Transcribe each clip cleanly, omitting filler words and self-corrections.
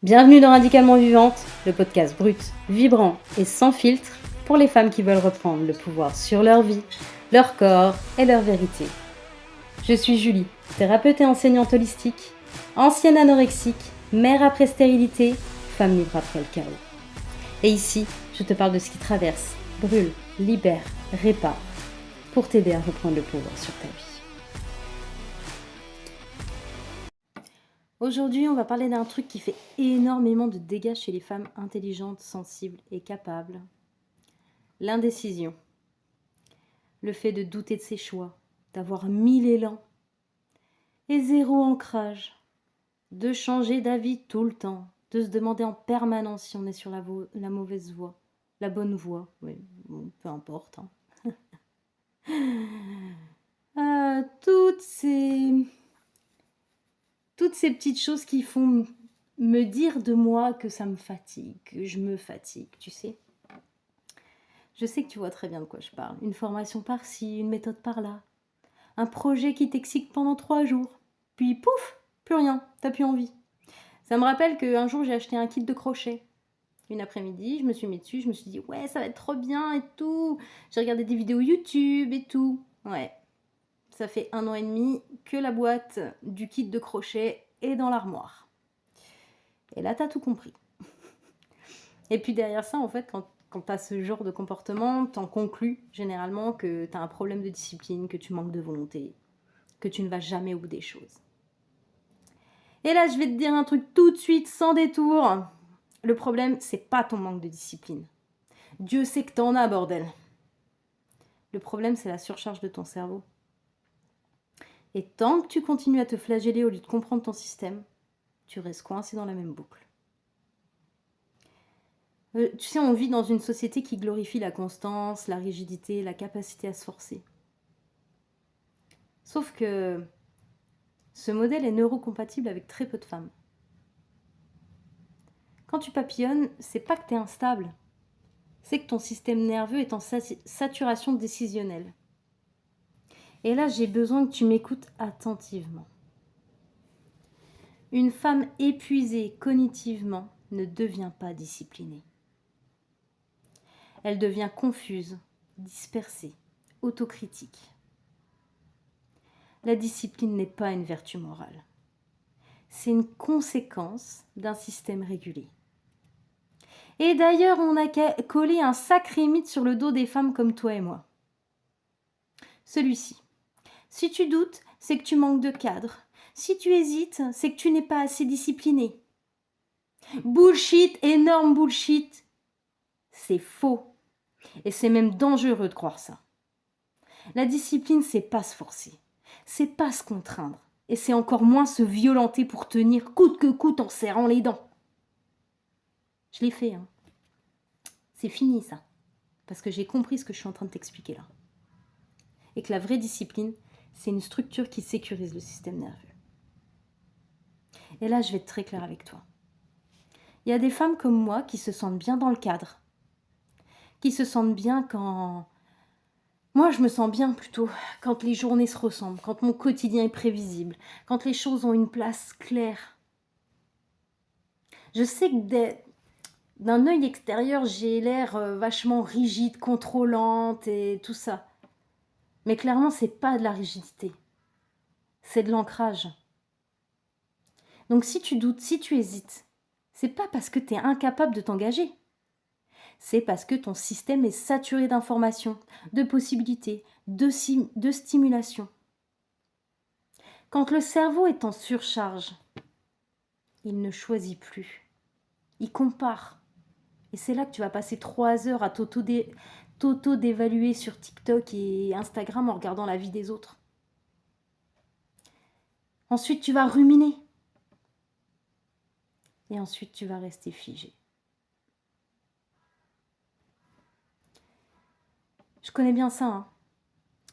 Bienvenue dans Radicalement Vivante, le podcast brut, vibrant et sans filtre pour les femmes qui veulent reprendre le pouvoir sur leur vie, leur corps et leur vérité. Je suis Julie, thérapeute et enseignante holistique, ancienne anorexique, mère après stérilité, femme libre après le chaos. Et ici, je te parle de ce qui traverse, brûle, libère, répare, pour t'aider à reprendre le pouvoir sur ta vie. Aujourd'hui, on va parler d'un truc qui fait énormément de dégâts chez les femmes intelligentes, sensibles et capables. L'indécision. Le fait de douter de ses choix, d'avoir 1000 élans et zéro ancrage, de changer d'avis tout le temps, de se demander en permanence si on est sur la mauvaise voie, la bonne voie, oui, bon, peu importe. Toutes ces petites choses qui font me dire de moi que ça me fatigue, que je me fatigue, tu sais. Je sais que tu vois très bien de quoi je parle. Une formation par-ci, une méthode par-là. Un projet qui t'excite pendant 3 jours. Puis pouf, plus rien, t'as plus envie. Ça me rappelle qu'un jour j'ai acheté un kit de crochet. Une après-midi, je me suis mis dessus, je me suis dit ouais, ça va être trop bien et tout. J'ai regardé des vidéos YouTube et tout. Ouais, ça fait 1 an et demi que la boîte du kit de crochet est dans l'armoire. Et là, t'as tout compris. Et puis derrière ça, en fait, quand t'as ce genre de comportement, t'en conclus généralement que t'as un problème de discipline, que tu manques de volonté, que tu ne vas jamais au bout des choses. Et là, je vais te dire un truc tout de suite, sans détour. Le problème, c'est pas ton manque de discipline. Dieu sait que t'en as, bordel. Le problème, c'est la surcharge de ton cerveau. Et tant que tu continues à te flageller au lieu de comprendre ton système, tu restes coincé dans la même boucle. Tu sais, on vit dans une société qui glorifie la constance, la rigidité, la capacité à se forcer. Sauf que ce modèle est neurocompatible avec très peu de femmes. Quand tu papillonnes, c'est pas que t'es instable, c'est que ton système nerveux est en saturation décisionnelle. Et là, j'ai besoin que tu m'écoutes attentivement. Une femme épuisée cognitivement ne devient pas disciplinée. Elle devient confuse, dispersée, autocritique. La discipline n'est pas une vertu morale. C'est une conséquence d'un système régulé. Et d'ailleurs, on a collé un sacré mythe sur le dos des femmes comme toi et moi. Celui-ci. Si tu doutes, c'est que tu manques de cadre. Si tu hésites, c'est que tu n'es pas assez discipliné. Bullshit, énorme bullshit. C'est faux. Et c'est même dangereux de croire ça. La discipline, c'est pas se forcer. C'est pas se contraindre. Et c'est encore moins se violenter pour tenir coûte que coûte en serrant les dents. Je l'ai fait, hein. C'est fini, ça. Parce que j'ai compris ce que je suis en train de t'expliquer là. Et que la vraie discipline, c'est une structure qui sécurise le système nerveux. Et là, je vais être très claire avec toi. Il y a des femmes comme moi qui se sentent bien dans le cadre. Qui se sentent bien quand... Moi, je me sens bien plutôt quand les journées se ressemblent, quand mon quotidien est prévisible, quand les choses ont une place claire. Je sais que d'un œil extérieur, j'ai l'air vachement rigide, contrôlante et tout ça. Mais clairement, c'est pas de la rigidité. C'est de l'ancrage. Donc si tu doutes, si tu hésites, c'est pas parce que tu es incapable de t'engager. C'est parce que ton système est saturé d'informations, de possibilités, de stimulation. Quand le cerveau est en surcharge, il ne choisit plus. Il compare. Et c'est là que tu vas passer 3 heures à t'auto-dévaluer sur TikTok et Instagram en regardant la vie des autres. Ensuite, tu vas ruminer. Et ensuite, tu vas rester figé. Je connais bien ça, hein.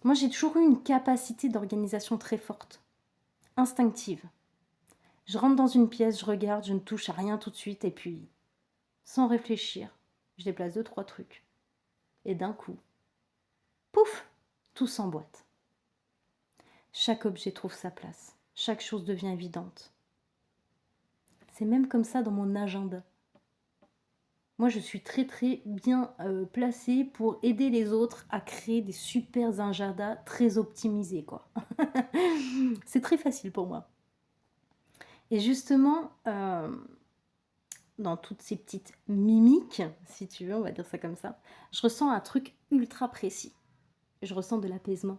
Moi, j'ai toujours eu une capacité d'organisation très forte, instinctive. Je rentre dans une pièce, je regarde, je ne touche à rien tout de suite, et puis, sans réfléchir, je déplace 2-3 trucs. Et d'un coup, pouf, tout s'emboîte. Chaque objet trouve sa place, chaque chose devient évidente. C'est même comme ça dans mon agenda. Moi, je suis très très bien placée pour aider les autres à créer des super agendas très optimisés, quoi. C'est très facile pour moi. Et justement, dans toutes ces petites mimiques, si tu veux, on va dire ça comme ça, je ressens un truc ultra précis. Je ressens de l'apaisement.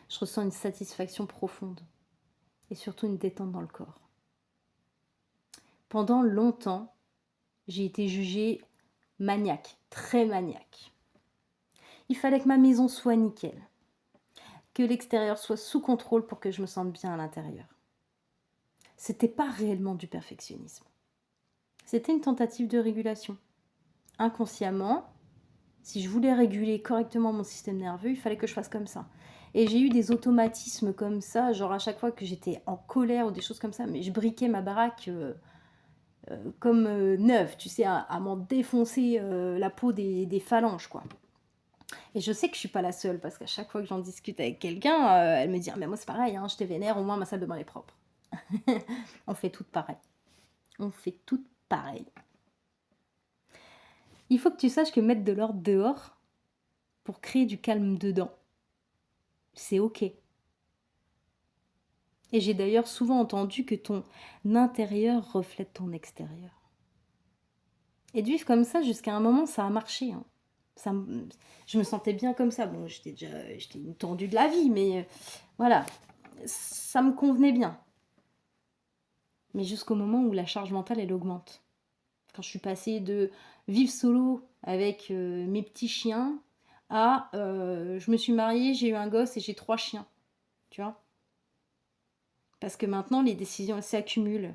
Je ressens une satisfaction profonde. Et surtout une détente dans le corps. Pendant longtemps, j'ai été jugée maniaque, très maniaque. Il fallait que ma maison soit nickel, que l'extérieur soit sous contrôle pour que je me sente bien à l'intérieur. C'était pas réellement du perfectionnisme. C'était une tentative de régulation. Inconsciemment, si je voulais réguler correctement mon système nerveux, il fallait que je fasse comme ça. Et j'ai eu des automatismes comme ça, genre à chaque fois que j'étais en colère ou des choses comme ça, mais je briquais ma baraque comme neuve, tu sais, à m'en défoncer la peau des phalanges, quoi. Et je sais que je suis pas la seule, parce qu'à chaque fois que j'en discute avec quelqu'un, elle me dit ah, mais moi c'est pareil, hein, je te vénère, au moins ma salle de bain est propre. On fait toutes pareil. On fait toutes pareil. Il faut que tu saches que mettre de l'ordre dehors pour créer du calme dedans, c'est ok. Et j'ai d'ailleurs souvent entendu que ton intérieur reflète ton extérieur. Et de vivre comme ça jusqu'à un moment, ça a marché, hein. Je me sentais bien comme ça. Bon, j'étais une tendue de la vie, mais voilà, ça me convenait bien. Mais jusqu'au moment où la charge mentale, elle augmente. Quand je suis passée de vivre solo avec mes petits chiens à je me suis mariée, j'ai eu un gosse et j'ai 3 chiens. Tu vois ? Parce que maintenant, les décisions s'accumulent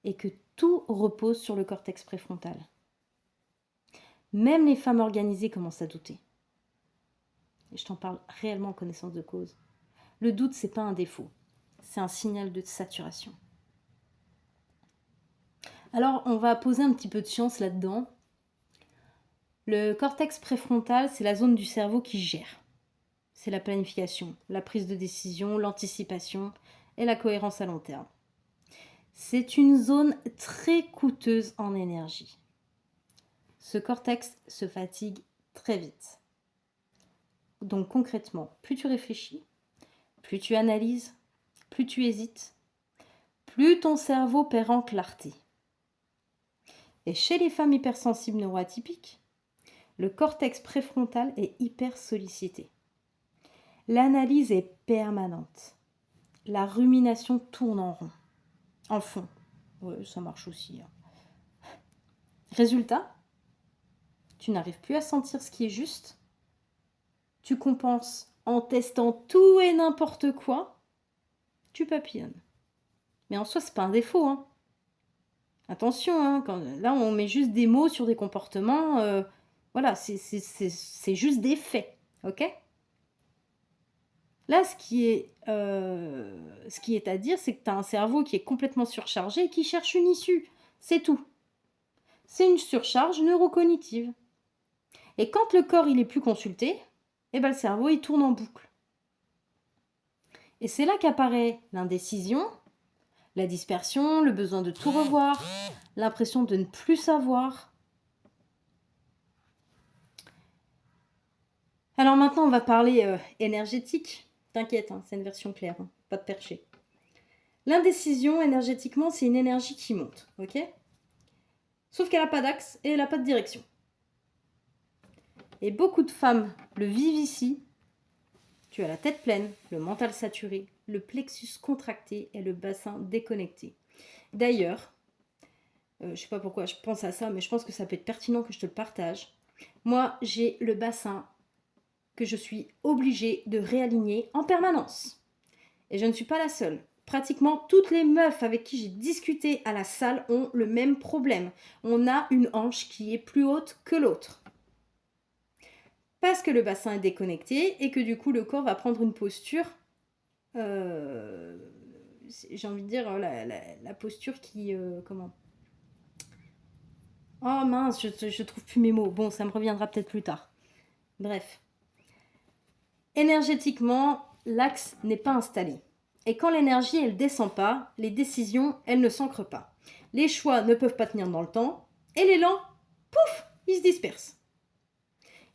et que tout repose sur le cortex préfrontal. Même les femmes organisées commencent à douter. Et je t'en parle réellement en connaissance de cause. Le doute, c'est pas un défaut, c'est un signal de saturation. Alors, on va poser un petit peu de science là-dedans. Le cortex préfrontal, c'est la zone du cerveau qui gère. C'est la planification, la prise de décision, l'anticipation et la cohérence à long terme. C'est une zone très coûteuse en énergie. Ce cortex se fatigue très vite. Donc concrètement, plus tu réfléchis, plus tu analyses, plus tu hésites, plus ton cerveau perd en clarté. Et chez les femmes hypersensibles neuroatypiques, le cortex préfrontal est hyper sollicité. L'analyse est permanente. La rumination tourne en rond, en fond. Ouais, ça marche aussi. Résultat, tu n'arrives plus à sentir ce qui est juste. Tu compenses en testant tout et n'importe quoi. Tu papillonnes. Mais en soi, c'est pas un défaut, hein. Attention, hein, là on met juste des mots sur des comportements, voilà, c'est juste des faits, ok ? Là, ce qui est à dire, c'est que tu as un cerveau qui est complètement surchargé et qui cherche une issue, c'est tout. C'est une surcharge neurocognitive. Et quand le corps il est plus consulté, eh ben, le cerveau il tourne en boucle. Et c'est là qu'apparaît l'indécision, la dispersion, le besoin de tout revoir, l'impression de ne plus savoir. Alors maintenant, on va parler énergétique. T'inquiète, hein, c'est une version claire, hein, pas de perché. L'indécision, énergétiquement, c'est une énergie qui monte, ok ? Sauf qu'elle n'a pas d'axe et elle n'a pas de direction. Et beaucoup de femmes le vivent ici. Tu as la tête pleine, le mental saturé, le plexus contracté et le bassin déconnecté. D'ailleurs, je ne sais pas pourquoi je pense à ça, mais je pense que ça peut être pertinent que je te le partage. Moi, j'ai le bassin que je suis obligée de réaligner en permanence. Et je ne suis pas la seule. Pratiquement toutes les meufs avec qui j'ai discuté à la salle ont le même problème. On a une hanche qui est plus haute que l'autre. Parce que le bassin est déconnecté et que du coup le corps va prendre une posture, j'ai envie de dire la posture qui... comment ? Oh mince, je trouve plus mes mots. Bon, ça me reviendra peut-être plus tard. Bref. Énergétiquement, l'axe n'est pas installé. Et quand l'énergie, elle descend pas, les décisions, elles ne s'ancrent pas. Les choix ne peuvent pas tenir dans le temps. Et l'élan, pouf, il se disperse.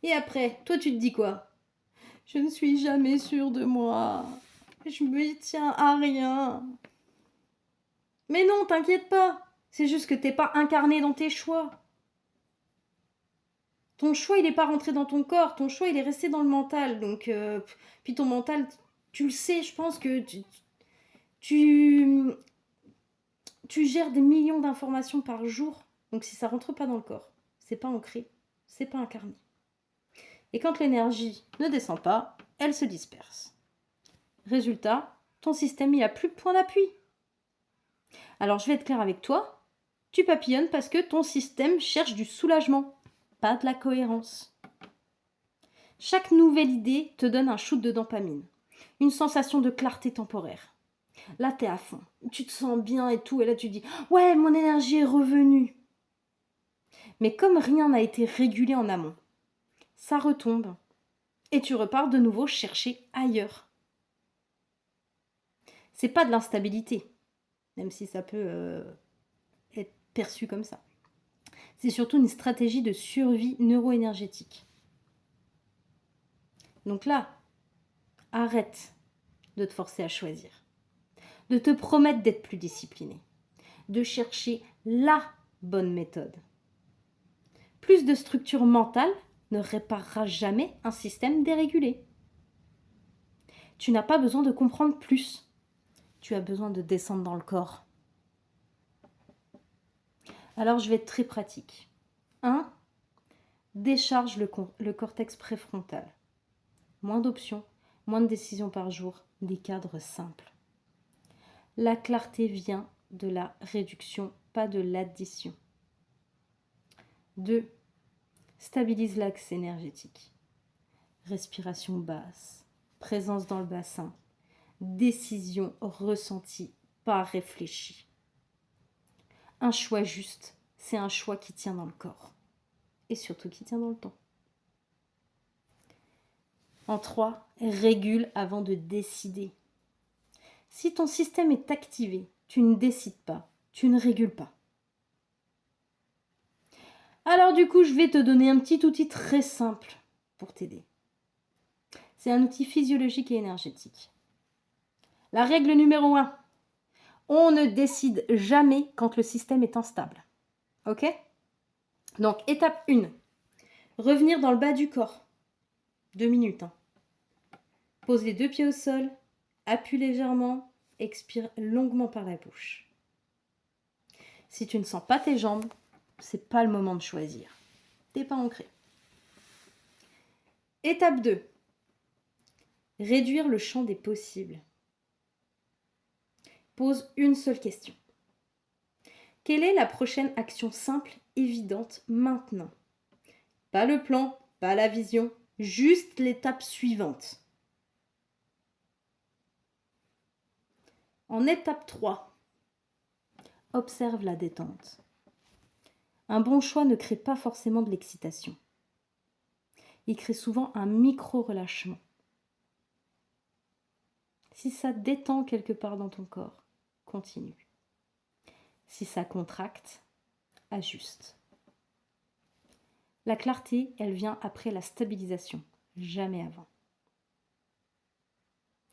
Et après, toi, tu te dis quoi? Je ne suis jamais sûre de moi. Je me tiens à rien. Mais non, t'inquiète pas. C'est juste que t'es pas incarné dans tes choix. Ton choix, il n'est pas rentré dans ton corps. Ton choix, il est resté dans le mental. Donc, puis ton mental, tu le sais, je pense que tu, tu gères des millions d'informations par jour. Donc, si ça rentre pas dans le corps, c'est pas ancré, c'est pas incarné. Et quand l'énergie ne descend pas, elle se disperse. Résultat, ton système, il a plus de point d'appui. Alors, je vais être claire avec toi. Tu papillonnes parce que ton système cherche du soulagement, pas de la cohérence. Chaque nouvelle idée te donne un shoot de dopamine, une sensation de clarté temporaire. Là, t'es à fond, tu te sens bien et tout, et là tu dis « Ouais, mon énergie est revenue !» Mais comme rien n'a été régulé en amont, ça retombe, et tu repars de nouveau chercher ailleurs. C'est pas de l'instabilité, même si ça peut être perçu comme ça. C'est surtout une stratégie de survie neuroénergétique. Donc là, arrête de te forcer à choisir, de te promettre d'être plus discipliné, de chercher la bonne méthode. Plus de structure mentale ne réparera jamais un système dérégulé. Tu n'as pas besoin de comprendre plus, tu as besoin de descendre dans le corps. Alors je vais être très pratique. 1. Décharge le cortex préfrontal. Moins d'options, moins de décisions par jour, des cadres simples. La clarté vient de la réduction, pas de l'addition. 2. Stabilise l'axe énergétique. Respiration basse, présence dans le bassin, décision ressentie, pas réfléchie. Un choix juste, c'est un choix qui tient dans le corps et surtout qui tient dans le temps. En 3, régule avant de décider. Si ton système est activé, tu ne décides pas, tu ne régules pas. Alors du coup, je vais te donner un petit outil très simple pour t'aider. C'est un outil physiologique et énergétique. La règle numéro 1, on ne décide jamais quand le système est instable. Ok? Donc, étape 1, revenir dans le bas du corps. 2 minutes. Pose les 2 pieds au sol, appuie légèrement, expire longuement par la bouche. Si tu ne sens pas tes jambes, c'est pas le moment de choisir. T'es pas ancré. Étape 2, réduire le champ des possibles. Pose une seule question. Quelle est la prochaine action simple, évidente, maintenant? Pas le plan, pas la vision, juste l'étape suivante. En étape 3, observe la détente. Un bon choix ne crée pas forcément de l'excitation. Il crée souvent un micro-relâchement. Si ça détend quelque part dans ton corps, continue. Si ça contracte, ajuste. La clarté, elle vient après la stabilisation, jamais avant.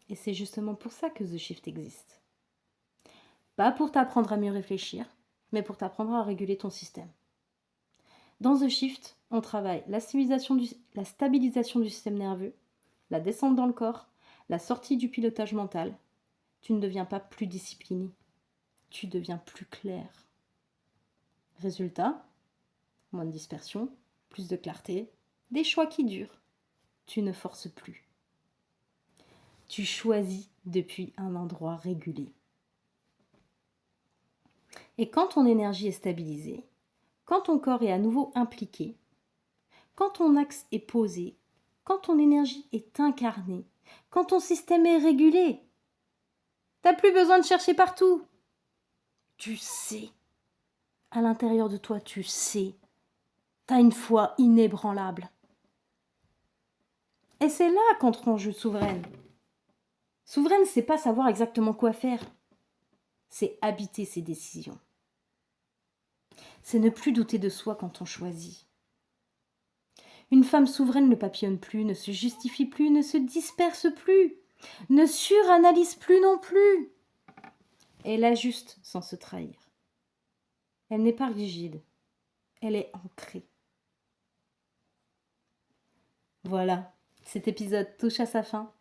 Et c'est justement pour ça que The Shift existe. Pas pour t'apprendre à mieux réfléchir, mais pour t'apprendre à réguler ton système. Dans The Shift, on travaille la stabilisation du système nerveux, la descente dans le corps, la sortie du pilotage mental. Tu ne deviens pas plus discipliné, tu deviens plus clair. Résultat, moins de dispersion, plus de clarté, des choix qui durent. Tu ne forces plus. Tu choisis depuis un endroit régulé. Et quand ton énergie est stabilisée, quand ton corps est à nouveau impliqué, quand ton axe est posé, quand ton énergie est incarnée, quand ton système est régulé, t'as plus besoin de chercher partout. Tu sais. À l'intérieur de toi, tu sais. T'as une foi inébranlable. Et c'est là qu'entre en jeu souveraine. Souveraine, c'est pas savoir exactement quoi faire. C'est habiter ses décisions. C'est ne plus douter de soi quand on choisit. Une femme souveraine ne papillonne plus, ne se justifie plus, ne se disperse plus, ne suranalyse plus non plus. Elle ajuste sans se trahir. Elle n'est pas rigide, elle est ancrée. Voilà, cet épisode touche à sa fin.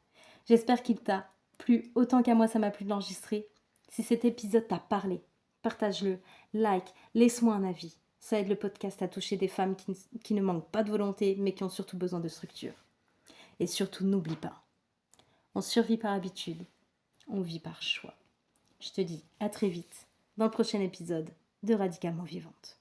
J'espère qu'il t'a plu autant qu'à moi ça m'a plu de l'enregistrer. Si cet épisode t'a parlé, partage-le, like, laisse-moi un avis. Ça aide le podcast à toucher des femmes qui ne manquent pas de volonté, mais qui ont surtout besoin de structure. Et surtout, n'oublie pas, on survit par habitude, on vit par choix. Je te dis à très vite dans le prochain épisode de Radicalement Vivante.